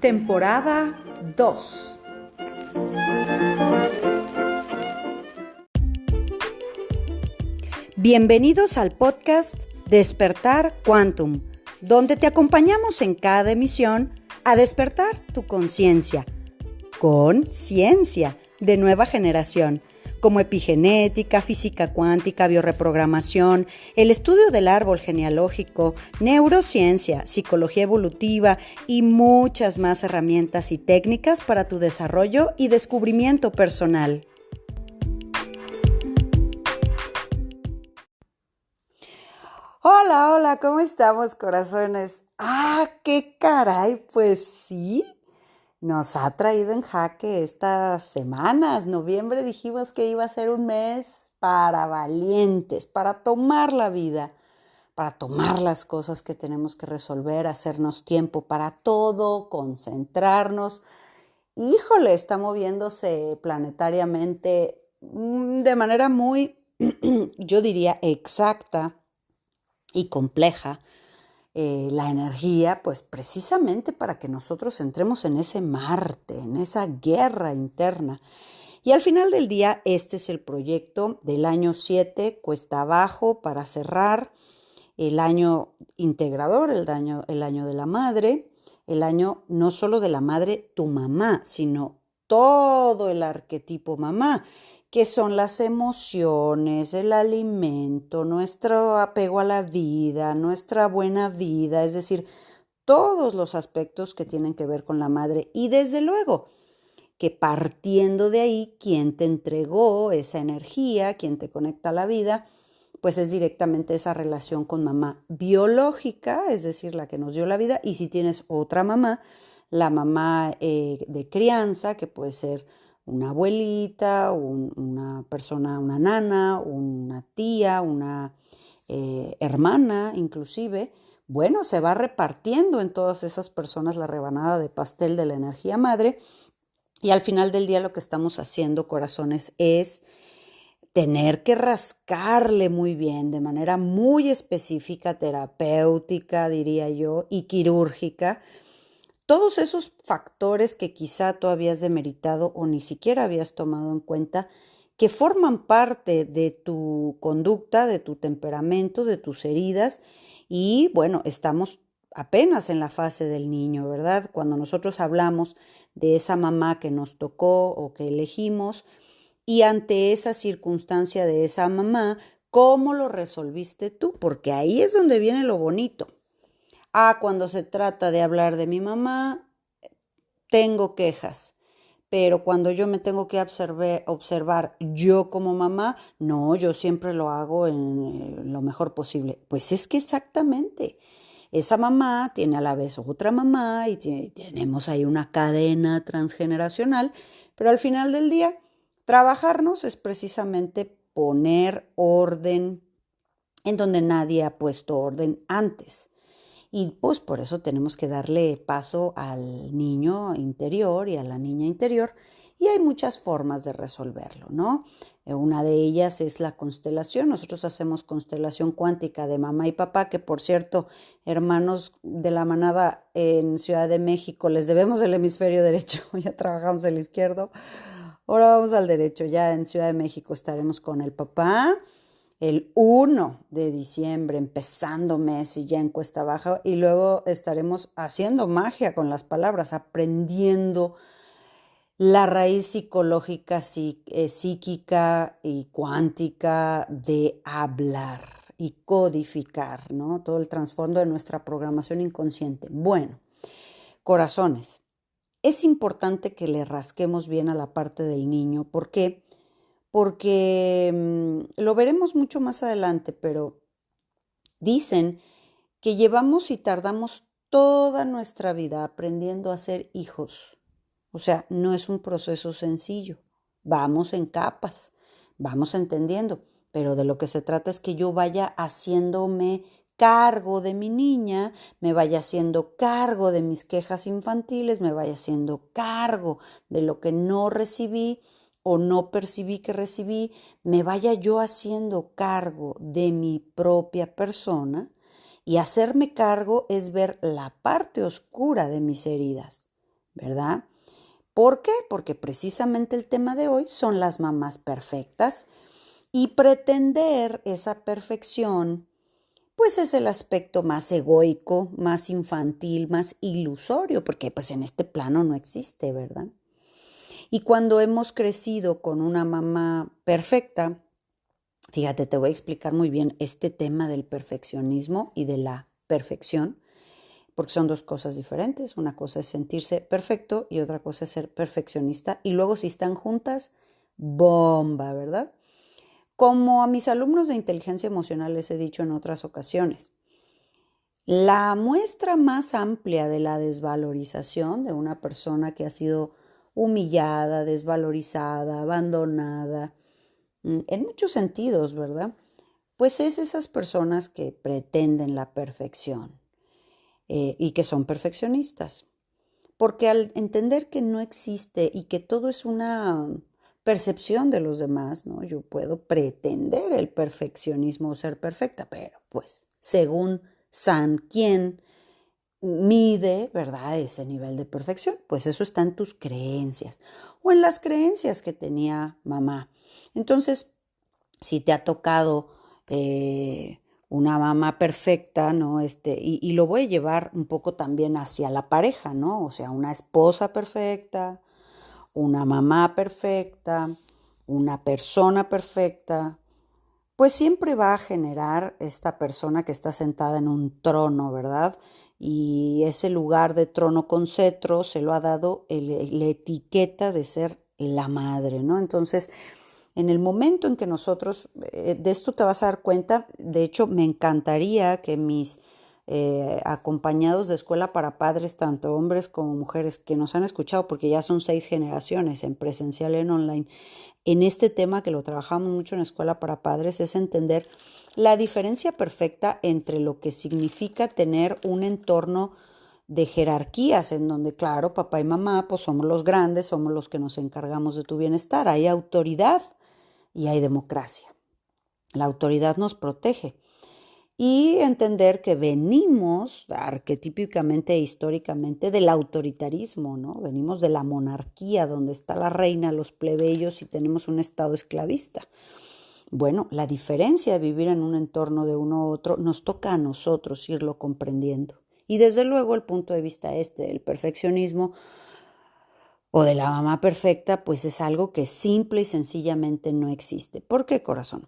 Temporada 2. Bienvenidos al podcast Despertar Quantum, donde te acompañamos en cada emisión a despertar tu conciencia con ciencia de nueva generación, como epigenética, física cuántica, biorreprogramación, el estudio del árbol genealógico, neurociencia, psicología evolutiva y muchas más herramientas y técnicas para tu desarrollo y descubrimiento personal. Hola, ¿cómo estamos, corazones? ¡Qué caray! Pues sí, nos ha traído en jaque estas semanas. Noviembre dijimos que iba a ser un mes para valientes, para tomar la vida, para tomar las cosas que tenemos que resolver, hacernos tiempo para todo, concentrarnos. Híjole, está moviéndose planetariamente de manera muy, yo diría, exacta y compleja. La energía, pues precisamente para que nosotros entremos en ese Marte, en esa guerra interna. Y al final del día, este es el proyecto del año 7, cuesta abajo, para cerrar el año integrador, el año de la madre, el año no solo de la madre, tu mamá, sino todo el arquetipo mamá, que son las emociones, el alimento, nuestro apego a la vida, nuestra buena vida, es decir, todos los aspectos que tienen que ver con la madre. Y desde luego que partiendo de ahí, quien te entregó esa energía, quien te conecta a la vida, pues es directamente esa relación con mamá biológica, es decir, la que nos dio la vida. Y si tienes otra mamá, la mamá de crianza, que puede ser una abuelita, una persona, una nana, una tía, una hermana inclusive, bueno, se va repartiendo en todas esas personas la rebanada de pastel de la energía madre. Y al final del día lo que estamos haciendo, corazones, es tener que rascarle muy bien, de manera muy específica, terapéutica, diría yo, y quirúrgica, todos esos factores que quizá tú habías demeritado o ni siquiera habías tomado en cuenta, que forman parte de tu conducta, de tu temperamento, de tus heridas. Y bueno, estamos apenas en la fase del niño, ¿verdad? Cuando nosotros hablamos de esa mamá que nos tocó o que elegimos, y ante esa circunstancia de esa mamá, ¿cómo lo resolviste tú? Porque ahí es donde viene lo bonito. Cuando se trata de hablar de mi mamá, tengo quejas. Pero cuando yo me tengo que observar yo como mamá, no, yo siempre lo hago en lo mejor posible. Pues es que exactamente, esa mamá tiene a la vez otra mamá y tenemos ahí una cadena transgeneracional, pero al final del día, trabajarnos es precisamente poner orden en donde nadie ha puesto orden antes. Y pues por eso tenemos que darle paso al niño interior y a la niña interior. Y hay muchas formas de resolverlo, ¿no? Una de ellas es la constelación. Nosotros hacemos constelación cuántica de mamá y papá, que por cierto, hermanos de la manada en Ciudad de México, les debemos el hemisferio derecho. Ya trabajamos el izquierdo. Ahora vamos al derecho. Ya en Ciudad de México estaremos con el papá el 1 de diciembre, empezando mes y ya en cuesta baja, y luego estaremos haciendo magia con las palabras, aprendiendo la raíz psicológica, psíquica y cuántica de hablar y codificar, ¿no? Todo el trasfondo de nuestra programación inconsciente. Bueno, corazones, es importante que le rasquemos bien a la parte del niño. ¿Por qué? Porque lo veremos mucho más adelante, pero dicen que llevamos y tardamos toda nuestra vida aprendiendo a ser hijos. O sea, no es un proceso sencillo. Vamos en capas, vamos entendiendo, pero de lo que se trata es que yo vaya haciéndome cargo de mi niña, me vaya haciendo cargo de mis quejas infantiles, me vaya haciendo cargo de lo que no recibí o no percibí que recibí, me vaya yo haciendo cargo de mi propia persona. Y hacerme cargo es ver la parte oscura de mis heridas. ¿verdad? ¿Por qué? Porque precisamente el tema de hoy son las mamás perfectas y pretender esa perfección, pues es el aspecto más egoico, más infantil, más ilusorio, porque pues en este plano no existe, ¿verdad? Y cuando hemos crecido con una mamá perfecta, fíjate, te voy a explicar muy bien este tema del perfeccionismo y de la perfección, porque son dos cosas diferentes. Una cosa es sentirse perfecto y otra cosa es ser perfeccionista. Y luego si están juntas, bomba, ¿verdad? Como a mis alumnos de inteligencia emocional les he dicho en otras ocasiones, la muestra más amplia de la desvalorización de una persona que ha sido humillada, desvalorizada, abandonada, en muchos sentidos, ¿verdad? Pues es esas personas que pretenden la perfección y que son perfeccionistas. Porque al entender que no existe y que todo es una percepción de los demás, ¿no? Yo puedo pretender el perfeccionismo o ser perfecta, pero pues según San quien mide, ¿verdad? Ese nivel de perfección, pues eso está en tus creencias o en las creencias que tenía mamá. Entonces, si te ha tocado una mamá perfecta, ¿no? Y lo voy a llevar un poco también hacia la pareja, ¿no? O sea, una esposa perfecta, una mamá perfecta, una persona perfecta, pues siempre va a generar esta persona que está sentada en un trono, ¿verdad? Y ese lugar de trono con cetro se lo ha dado la etiqueta de ser la madre, ¿no? Entonces, en el momento en que nosotros, de esto te vas a dar cuenta, de hecho me encantaría que mis acompañados de escuela para padres, tanto hombres como mujeres, que nos han escuchado, porque ya son 6 generaciones en presencial y en online, en este tema que lo trabajamos mucho en escuela para padres, es entender la diferencia perfecta entre lo que significa tener un entorno de jerarquías en donde, claro, papá y mamá, pues somos los grandes, somos los que nos encargamos de tu bienestar, hay autoridad y hay democracia. La autoridad nos protege. Y entender que venimos arquetípicamente e históricamente del autoritarismo, ¿no? Venimos de la monarquía, donde está la reina, los plebeyos y tenemos un estado esclavista. Bueno, la diferencia de vivir en un entorno de uno u otro nos toca a nosotros irlo comprendiendo. Y desde luego el punto de vista del perfeccionismo o de la mamá perfecta, pues es algo que simple y sencillamente no existe. ¿Por qué, corazón?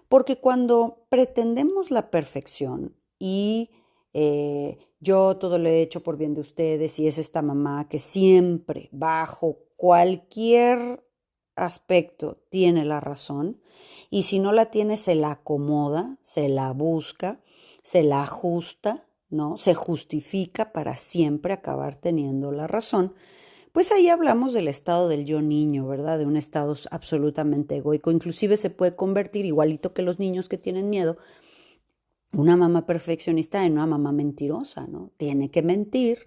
Porque cuando pretendemos la perfección y yo todo lo he hecho por bien de ustedes y es esta mamá que siempre, bajo cualquier aspecto, tiene la razón y si no la tiene se la acomoda, se la busca, se la ajusta, ¿no? Se justifica para siempre acabar teniendo la razón, pues ahí hablamos del estado del yo niño, ¿verdad? De un estado absolutamente egoico. Inclusive se puede convertir, igualito que los niños que tienen miedo, una mamá perfeccionista en una mamá mentirosa, ¿no? Tiene que mentir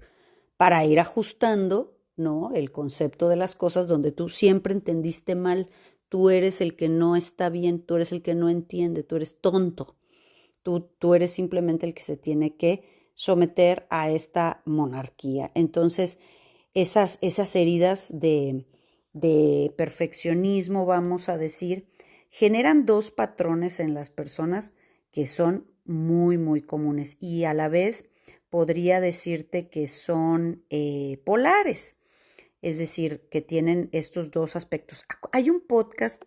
para ir ajustando, ¿no? El concepto de las cosas donde tú siempre entendiste mal, tú eres el que no está bien, tú eres el que no entiende, tú eres tonto, tú eres simplemente el que se tiene que someter a esta monarquía. Entonces, esas heridas de perfeccionismo, vamos a decir, generan dos patrones en las personas que son muy, muy comunes y a la vez podría decirte que son polares, es decir, que tienen estos dos aspectos. Hay un podcast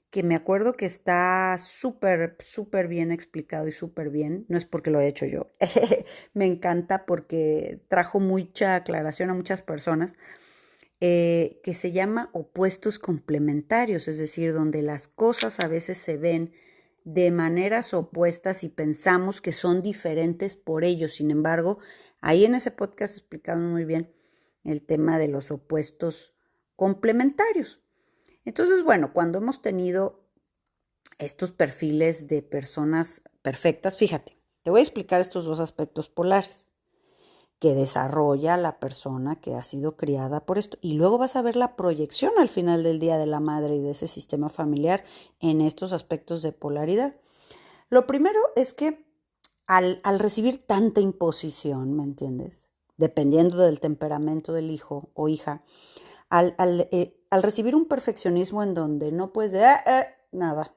que me acuerdo que está súper, súper bien explicado y súper bien, no es porque lo he hecho yo, me encanta porque trajo mucha aclaración a muchas personas, que se llama opuestos complementarios, es decir, donde las cosas a veces se ven de maneras opuestas y pensamos que son diferentes por ello. Sin embargo, ahí en ese podcast explicaron muy bien el tema de los opuestos complementarios. Entonces, bueno, cuando hemos tenido estos perfiles de personas perfectas, fíjate, te voy a explicar estos dos aspectos polares que desarrolla la persona que ha sido criada por esto. Y luego vas a ver la proyección al final del día de la madre y de ese sistema familiar en estos aspectos de polaridad. Lo primero es que al recibir tanta imposición, ¿me entiendes? dependiendo del temperamento del hijo o hija, al recibir un perfeccionismo en donde no puedes de, nada,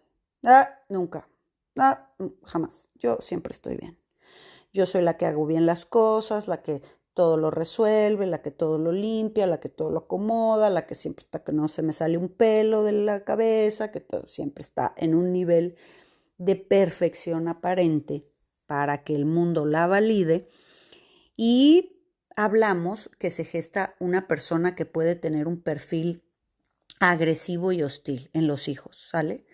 nunca, jamás, yo siempre estoy bien. Yo soy la que hago bien las cosas, la que todo lo resuelve, la que todo lo limpia, la que todo lo acomoda, la que siempre está que no se me sale un pelo de la cabeza, que todo siempre está en un nivel de perfección aparente para que el mundo la valide. Y hablamos que se gesta una persona que puede tener un perfil agresivo y hostil en los hijos, ¿sale?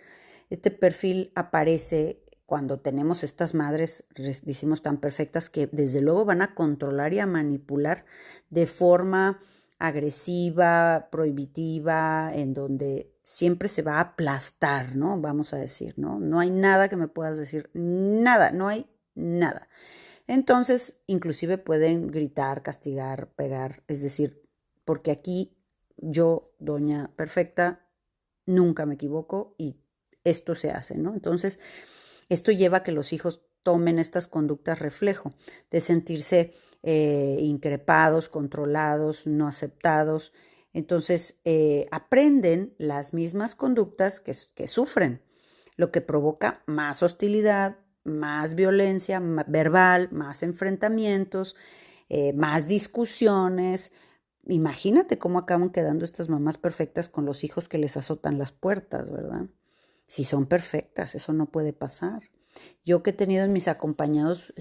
Este perfil aparece cuando tenemos estas madres, decimos, tan perfectas que desde luego van a controlar y a manipular de forma agresiva, prohibitiva, en donde siempre se va a aplastar, ¿no? Vamos a decir, ¿no? No hay nada que me puedas decir, nada, no hay nada. Entonces, inclusive pueden gritar, castigar, pegar, es decir, porque aquí yo, doña perfecta, nunca me equivoco y esto se hace, ¿no? Entonces, esto lleva a que los hijos tomen estas conductas reflejo de sentirse increpados, controlados, no aceptados. Entonces, aprenden las mismas conductas que sufren, lo que provoca más hostilidad, más violencia verbal, más enfrentamientos, más discusiones. Imagínate cómo acaban quedando estas mamás perfectas con los hijos que les azotan las puertas, ¿verdad? Si son perfectas, eso no puede pasar. Yo que he tenido en mis acompañados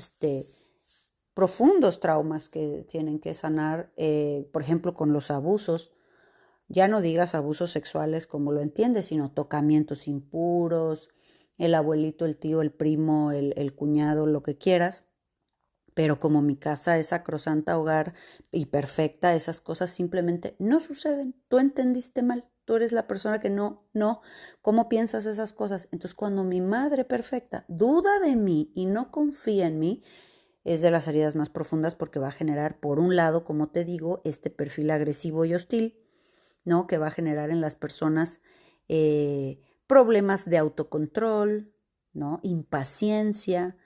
profundos traumas que tienen que sanar, por ejemplo, con los abusos, ya no digas abusos sexuales como lo entiendes, sino tocamientos impuros, el abuelito, el tío, el primo, el cuñado, lo que quieras. Pero como mi casa es sacrosanta hogar y perfecta, esas cosas simplemente no suceden. Tú entendiste mal. Tú eres la persona que no. ¿Cómo piensas esas cosas? Entonces, cuando mi madre perfecta duda de mí y no confía en mí, es de las heridas más profundas porque va a generar, por un lado, como te digo, este perfil agresivo y hostil, ¿no? Que va a generar en las personas problemas de autocontrol, ¿no? Impaciencia,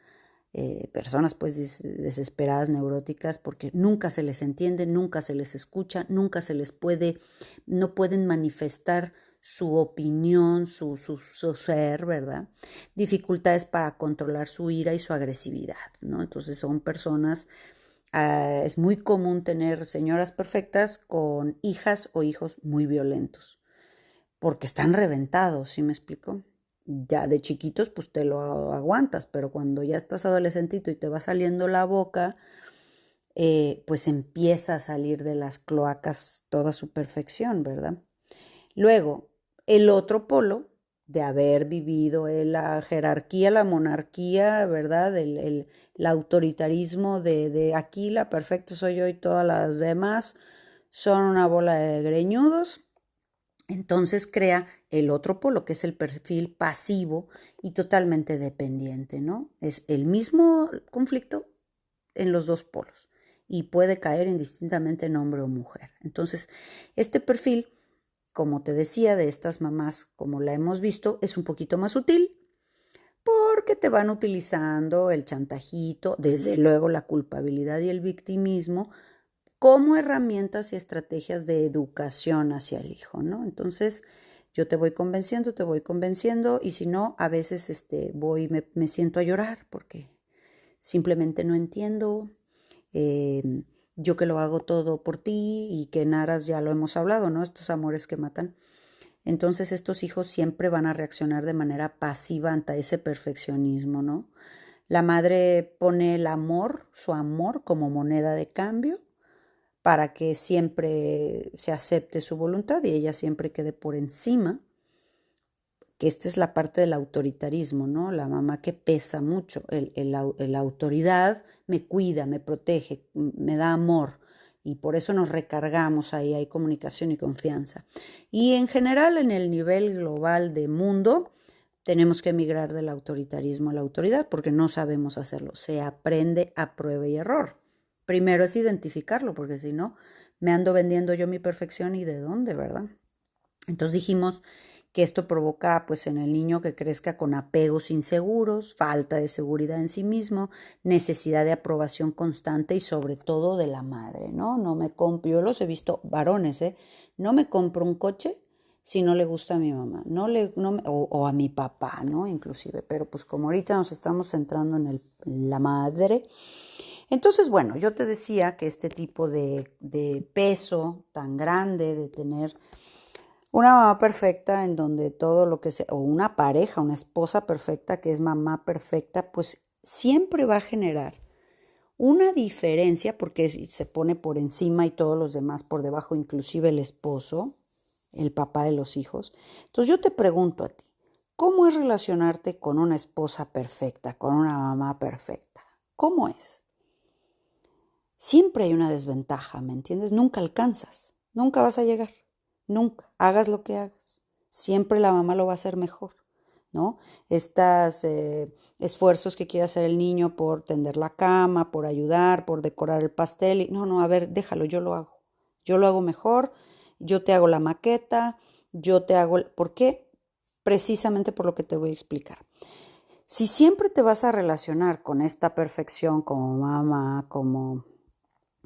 personas pues desesperadas, neuróticas, porque nunca se les entiende, nunca se les escucha, nunca se les puede, no pueden manifestar su opinión, su ser, ¿verdad? Dificultades para controlar su ira y su agresividad, ¿no? Entonces son personas, es muy común tener señoras perfectas con hijas o hijos muy violentos, porque están reventados, ¿sí me explico? Ya de chiquitos pues te lo aguantas, pero cuando ya estás adolescentito y te va saliendo la boca, pues empieza a salir de las cloacas toda su perfección, ¿verdad? Luego, el otro polo de haber vivido la jerarquía, la monarquía, ¿verdad? El autoritarismo de aquí la perfecta soy yo y todas las demás son una bola de greñudos. Entonces crea el otro polo, que es el perfil pasivo y totalmente dependiente, ¿no? Es el mismo conflicto en los dos polos y puede caer indistintamente en hombre o mujer. Entonces, este perfil, como te decía, de estas mamás, como la hemos visto, es un poquito más sutil porque te van utilizando el chantajito, desde luego la culpabilidad y el victimismo, como herramientas y estrategias de educación hacia el hijo, ¿no? Entonces, yo te voy convenciendo, y si no, a veces me siento a llorar porque simplemente no entiendo, eh, yo que lo hago todo por ti y que en aras ya lo hemos hablado, ¿no? Estos amores que matan. Entonces estos hijos siempre van a reaccionar de manera pasiva ante ese perfeccionismo, ¿no? La madre pone el amor, su amor, como moneda de cambio para que siempre se acepte su voluntad y ella siempre quede por encima, que esta es la parte del autoritarismo, ¿no? La mamá que pesa mucho, la autoridad me cuida, me protege, me da amor y por eso nos recargamos ahí, hay comunicación y confianza. Y en general en el nivel global de mundo tenemos que migrar del autoritarismo a la autoridad porque no sabemos hacerlo, se aprende a prueba y error. Primero es identificarlo, porque si no, me ando vendiendo yo mi perfección y de dónde, ¿verdad? Entonces dijimos que esto provoca pues en el niño que crezca con apegos inseguros, falta de seguridad en sí mismo, necesidad de aprobación constante y sobre todo de la madre, ¿no? No me compro, yo los he visto varones, no me compro un coche si no le gusta a mi mamá, o a mi papá, ¿no? Inclusive, pero pues como ahorita nos estamos centrando en la madre. Entonces, bueno, yo te decía que este tipo de peso tan grande, de tener una mamá perfecta en donde todo lo que sea, o una pareja, una esposa perfecta que es mamá perfecta, pues siempre va a generar una diferencia porque se pone por encima y todos los demás por debajo, inclusive el esposo, el papá de los hijos. Entonces yo te pregunto a ti, ¿cómo es relacionarte con una esposa perfecta, con una mamá perfecta? ¿Cómo es? Siempre hay una desventaja, ¿me entiendes? Nunca alcanzas, nunca vas a llegar, nunca, hagas lo que hagas. Siempre la mamá lo va a hacer mejor, ¿no? Estos esfuerzos que quiere hacer el niño por tender la cama, por ayudar, por decorar el pastel. No, a ver, déjalo, yo lo hago. Yo lo hago mejor, yo te hago la maqueta, yo te hago... ¿Por qué? Precisamente por lo que te voy a explicar. Si siempre te vas a relacionar con esta perfección como mamá, como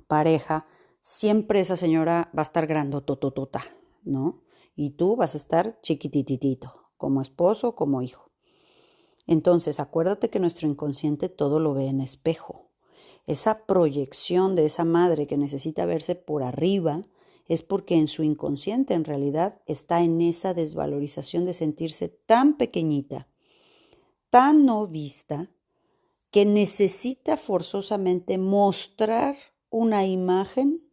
pareja, siempre esa señora va a estar grandotototota, ¿no? Y tú vas a estar chiquitititito, como esposo, como hijo. Entonces, acuérdate que nuestro inconsciente todo lo ve en espejo. Esa proyección de esa madre que necesita verse por arriba es porque en su inconsciente en realidad está en esa desvalorización de sentirse tan pequeñita, tan no vista, que necesita forzosamente mostrar una imagen,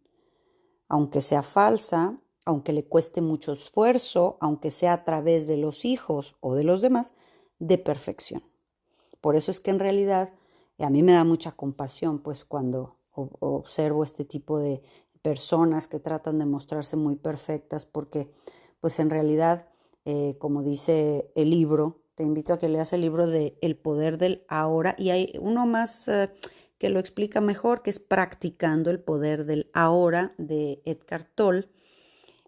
aunque sea falsa, aunque le cueste mucho esfuerzo, aunque sea a través de los hijos o de los demás, de perfección. Por eso es que en realidad a mí me da mucha compasión, pues cuando observo este tipo de personas que tratan de mostrarse muy perfectas, porque pues en realidad, como dice el libro, te invito a que leas el libro de El poder del ahora, y hay uno más que lo explica mejor, que es Practicando el poder del ahora, de Eckhart Tolle,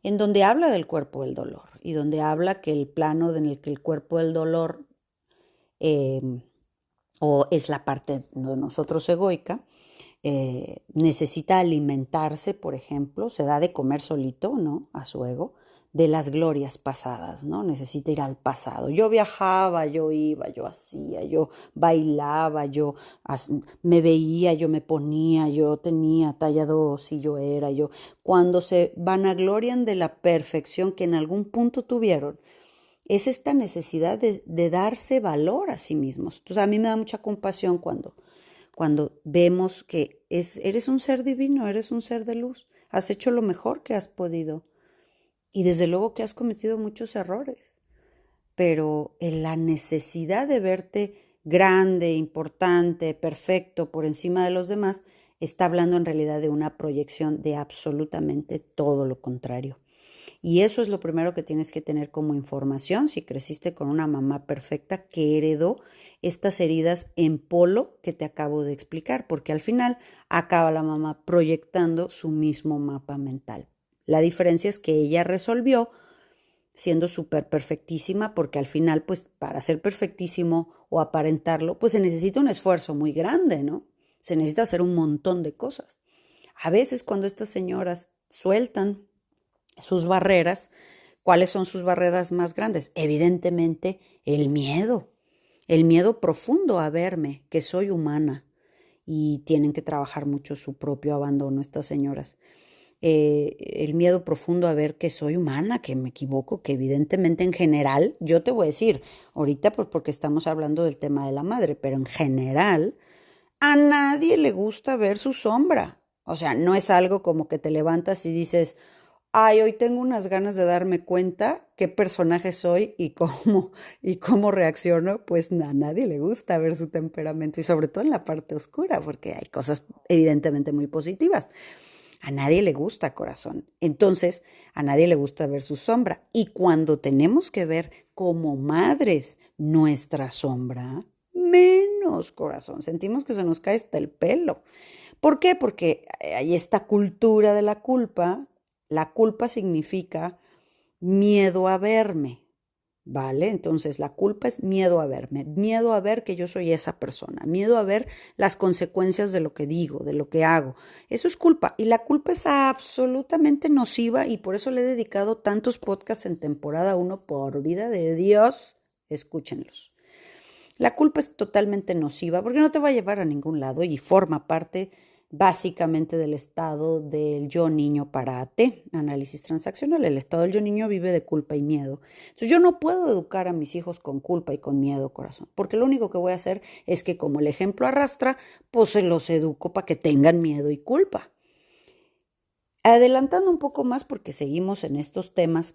en donde habla del cuerpo del dolor y donde habla que el plano en el que el cuerpo del dolor eh, o es la parte de nosotros egoica, necesita alimentarse, por ejemplo, se da de comer solito, ¿no? A su ego, de las glorias pasadas, ¿no? Necesita ir al pasado. Yo viajaba, yo iba, yo hacía, yo bailaba, yo me veía, yo me ponía, yo tenía talla 2 y yo era, yo. Cuando se vanaglorian de la perfección que en algún punto tuvieron, es esta necesidad de darse valor a sí mismos. Entonces a mí me da mucha compasión cuando vemos que eres un ser divino, eres un ser de luz, has hecho lo mejor que has podido y desde luego que has cometido muchos errores, pero en la necesidad de verte grande, importante, perfecto por encima de los demás, está hablando en realidad de una proyección de absolutamente todo lo contrario. Y eso es lo primero que tienes que tener como información si creciste con una mamá perfecta que heredó estas heridas en polo que te acabo de explicar, porque al final acaba la mamá proyectando su mismo mapa mental. La diferencia es que ella resolvió siendo súper perfectísima, porque al final, pues para ser perfectísimo o aparentarlo, pues se necesita un esfuerzo muy grande, ¿no? Se necesita hacer un montón de cosas. A veces cuando estas señoras sueltan sus barreras, ¿cuáles son sus barreras más grandes? Evidentemente el miedo profundo a verme, que soy humana, y tienen que trabajar mucho su propio abandono estas señoras. El miedo profundo a ver que soy humana, que me equivoco, que evidentemente en general, yo te voy a decir, ahorita pues porque estamos hablando del tema de la madre, pero en general a nadie le gusta ver su sombra. O sea, no es algo como que te levantas y dices, ay, hoy tengo unas ganas de darme cuenta qué personaje soy y cómo reacciono. Pues a nadie le gusta ver su temperamento y sobre todo en la parte oscura, porque hay cosas evidentemente muy positivas. A nadie le gusta, corazón. Entonces, a nadie le gusta ver su sombra. Y cuando tenemos que ver como madres nuestra sombra, menos, corazón. Sentimos que se nos cae hasta el pelo. ¿Por qué? Porque hay esta cultura de la culpa. La culpa significa miedo a verme. ¿vale? Entonces la culpa es miedo a verme, miedo a ver que yo soy esa persona, miedo a ver las consecuencias de lo que digo, de lo que hago. Eso es culpa y la culpa es absolutamente nociva y por eso le he dedicado tantos podcasts en temporada 1, por vida de Dios, escúchenlos. La culpa es totalmente nociva porque no te va a llevar a ningún lado y forma parte básicamente del estado del yo niño para AT, análisis transaccional. El estado del yo niño vive de culpa y miedo. Entonces yo no puedo educar a mis hijos con culpa y con miedo, corazón, porque lo único que voy a hacer es que como el ejemplo arrastra, pues se los educo para que tengan miedo y culpa. Adelantando un poco más porque seguimos en estos temas,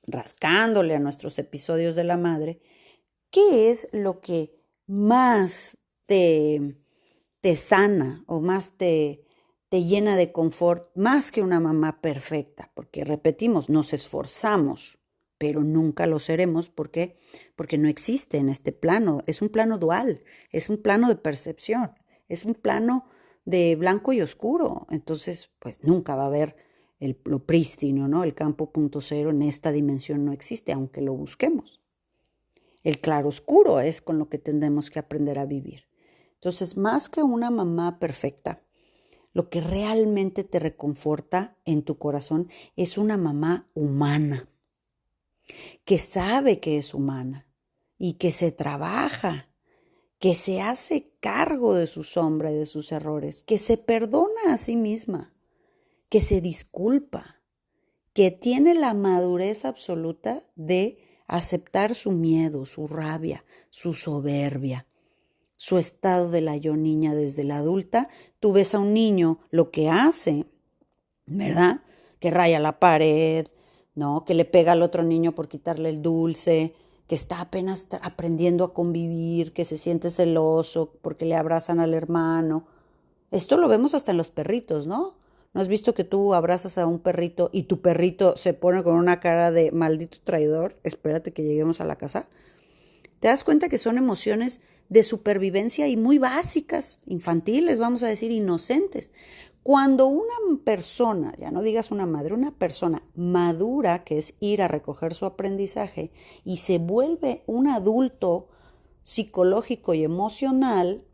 rascándole a nuestros episodios de la madre, ¿qué es lo que más te sana o más te llena de confort, más que una mamá perfecta? Porque repetimos, nos esforzamos, pero nunca lo seremos. ¿Por qué? Porque no existe en este plano. Es un plano dual, es un plano de percepción, es un plano de blanco y oscuro. Entonces, pues nunca va a haber lo prístino, ¿no? El campo punto cero en esta dimensión no existe, aunque lo busquemos. El claroscuro es con lo que tendremos que aprender a vivir. Entonces, más que una mamá perfecta, lo que realmente te reconforta en tu corazón es una mamá humana, que sabe que es humana y que se trabaja, que se hace cargo de su sombra y de sus errores, que se perdona a sí misma, que se disculpa, que tiene la madurez absoluta de aceptar su miedo, su rabia, su soberbia, su estado de la yo niña desde la adulta. Tú ves a un niño lo que hace, ¿verdad? Que raya la pared, ¿no? Que le pega al otro niño por quitarle el dulce, que está apenas aprendiendo a convivir, que se siente celoso porque le abrazan al hermano. Esto lo vemos hasta en los perritos, ¿no? ¿No has visto que tú abrazas a un perrito y tu perrito se pone con una cara de maldito traidor? Espérate que lleguemos a la casa. Te das cuenta que son emociones de supervivencia y muy básicas, infantiles, vamos a decir, inocentes. Cuando una persona, ya no digas una madre, una persona madura, que es ir a recoger su aprendizaje, y se vuelve un adulto psicológico y emocional,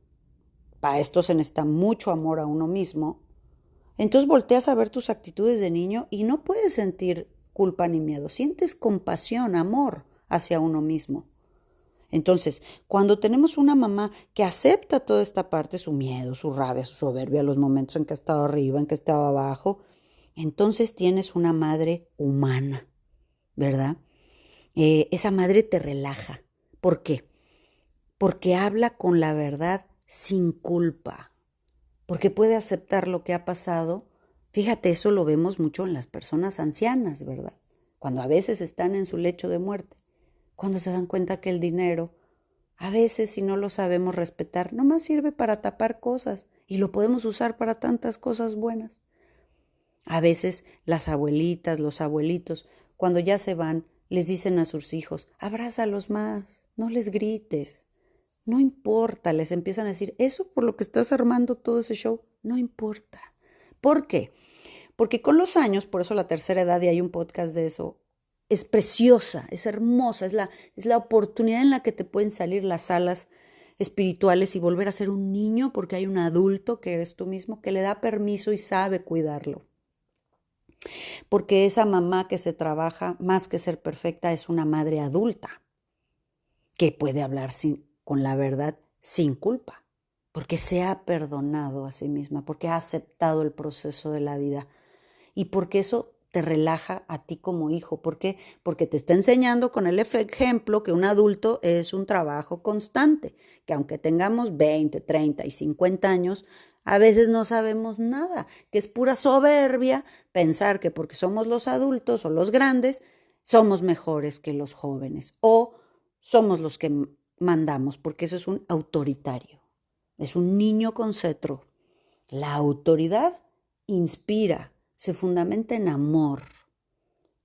para esto se necesita mucho amor a uno mismo, entonces volteas a ver tus actitudes de niño y no puedes sentir culpa ni miedo, sientes compasión, amor hacia uno mismo. Entonces, cuando tenemos una mamá que acepta toda esta parte, su miedo, su rabia, su soberbia, los momentos en que ha estado arriba, en que estaba abajo, entonces tienes una madre humana, ¿verdad? Esa madre te relaja. ¿Por qué? Porque habla con la verdad sin culpa, porque puede aceptar lo que ha pasado. Fíjate, eso lo vemos mucho en las personas ancianas, ¿verdad? Cuando a veces están en su lecho de muerte, cuando se dan cuenta que el dinero, a veces si no lo sabemos respetar, nomás sirve para tapar cosas y lo podemos usar para tantas cosas buenas. A veces las abuelitas, los abuelitos, cuando ya se van, les dicen a sus hijos, abrázalos más, no les grites. No importa, les empiezan a decir, eso por lo que estás armando todo ese show, no importa. ¿Por qué? Porque con los años, por eso la tercera edad, y hay un podcast de eso, es preciosa, es hermosa, es la oportunidad en la que te pueden salir las alas espirituales y volver a ser un niño porque hay un adulto que eres tú mismo que le da permiso y sabe cuidarlo. Porque esa mamá que se trabaja, más que ser perfecta, es una madre adulta que puede hablar con la verdad sin culpa, porque se ha perdonado a sí misma, porque ha aceptado el proceso de la vida y porque eso te relaja a ti como hijo. ¿Por qué? Porque te está enseñando con el ejemplo que un adulto es un trabajo constante, que aunque tengamos 20, 30 y 50 años, a veces no sabemos nada, que es pura soberbia pensar que porque somos los adultos o los grandes, somos mejores que los jóvenes o somos los que mandamos, porque eso es un autoritario, es un niño con cetro. La autoridad inspira, se fundamenta en amor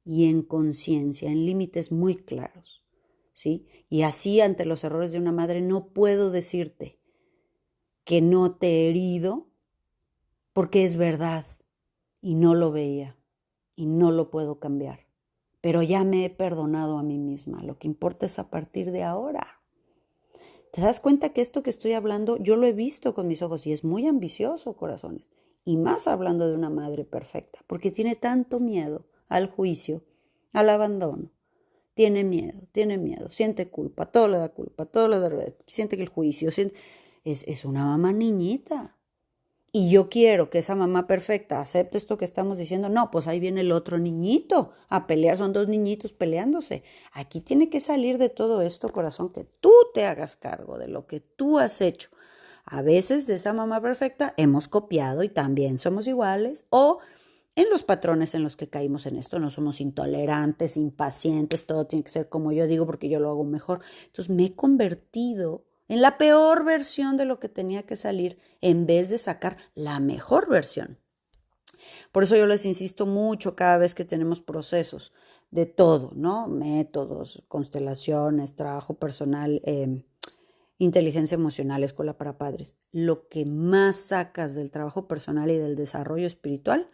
y en conciencia, en límites muy claros, ¿sí? Y así ante los errores de una madre no puedo decirte que no te he herido porque es verdad y no lo veía y no lo puedo cambiar, pero ya me he perdonado a mí misma. Lo que importa es a partir de ahora. ¿Te das cuenta que esto que estoy hablando, yo lo he visto con mis ojos y es muy ambicioso, corazones? Y más hablando de una madre perfecta, porque tiene tanto miedo al juicio, al abandono. Tiene miedo, siente culpa, todo le da culpa, todo le da, siente que el juicio, es una mamá niñita. Y yo quiero que esa mamá perfecta acepte esto que estamos diciendo. No, pues ahí viene el otro niñito a pelear. Son dos niñitos peleándose. Aquí tiene que salir de todo esto, corazón, que tú te hagas cargo de lo que tú has hecho. A veces de esa mamá perfecta hemos copiado y también somos iguales. O en los patrones en los que caímos en esto. No somos intolerantes, impacientes. Todo tiene que ser como yo digo porque yo lo hago mejor. Entonces me he convertido en la peor versión de lo que tenía que salir, en vez de sacar la mejor versión. Por eso yo les insisto mucho cada vez que tenemos procesos de todo, ¿no? Métodos, constelaciones, trabajo personal, inteligencia emocional, escuela para padres. Lo que más sacas del trabajo personal y del desarrollo espiritual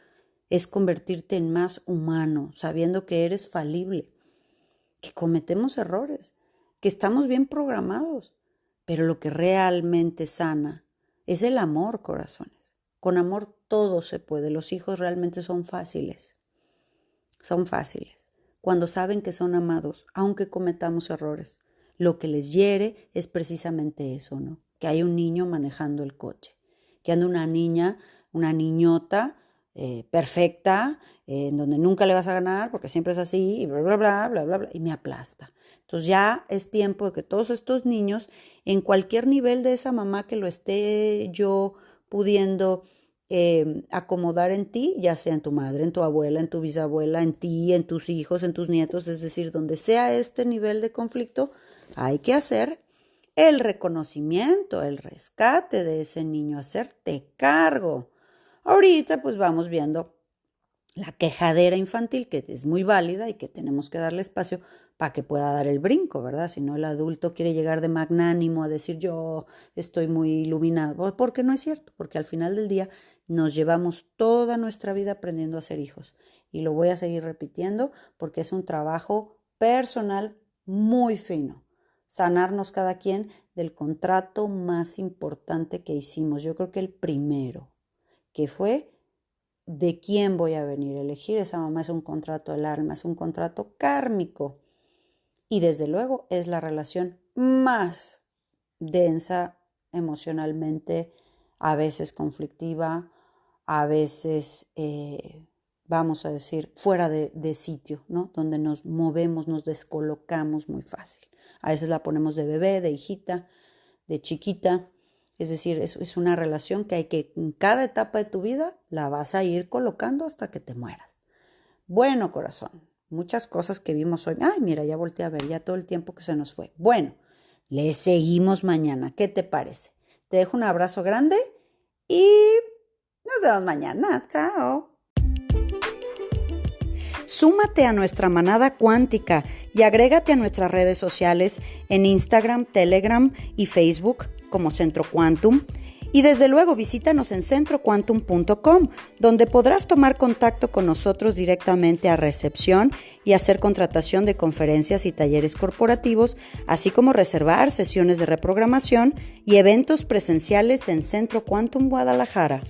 es convertirte en más humano, sabiendo que eres falible, que cometemos errores, que estamos bien programados. Pero lo que realmente sana es el amor, corazones. Con amor todo se puede. Los hijos realmente son fáciles. Son fáciles. Cuando saben que son amados, aunque cometamos errores. Lo que les hiere es precisamente eso, ¿no? Que hay un niño manejando el coche. Que anda una niña, una niñota perfecta, en donde nunca le vas a ganar porque siempre es así y bla, bla, bla, bla, bla, bla, y me aplasta. Entonces ya es tiempo de que todos estos niños, en cualquier nivel de esa mamá que lo esté yo pudiendo acomodar en ti, ya sea en tu madre, en tu abuela, en tu bisabuela, en ti, en tus hijos, en tus nietos, es decir, donde sea este nivel de conflicto, hay que hacer el reconocimiento, el rescate de ese niño, hacerte cargo. Ahorita pues vamos viendo la quejadera infantil, que es muy válida y que tenemos que darle espacio para que pueda dar el brinco, ¿verdad? Si no, el adulto quiere llegar de magnánimo a decir yo estoy muy iluminado, porque no es cierto, porque al final del día nos llevamos toda nuestra vida aprendiendo a ser hijos. Y lo voy a seguir repitiendo porque es un trabajo personal muy fino. Sanarnos cada quien del contrato más importante que hicimos. Yo creo que el primero, que fue de quién voy a venir a elegir. Esa mamá es un contrato del alma, es un contrato kármico. Y desde luego es la relación más densa emocionalmente, a veces conflictiva, a veces, vamos a decir, fuera de sitio, ¿no? Donde nos movemos, nos descolocamos muy fácil. A veces la ponemos de bebé, de hijita, de chiquita. Es decir, es una relación que hay que en cada etapa de tu vida la vas a ir colocando hasta que te mueras. Bueno, corazón, muchas cosas que vimos hoy. Ay, mira, ya volteé a ver, ya todo el tiempo que se nos fue. Bueno, le seguimos mañana. ¿Qué te parece? Te dejo un abrazo grande y nos vemos mañana. Chao. Súmate a nuestra manada cuántica y agrégate a nuestras redes sociales en Instagram, Telegram y Facebook como Centro Quantum. Y desde luego visítanos en centroquantum.com, donde podrás tomar contacto con nosotros directamente a recepción y hacer contratación de conferencias y talleres corporativos, así como reservar sesiones de reprogramación y eventos presenciales en Centro Quantum Guadalajara.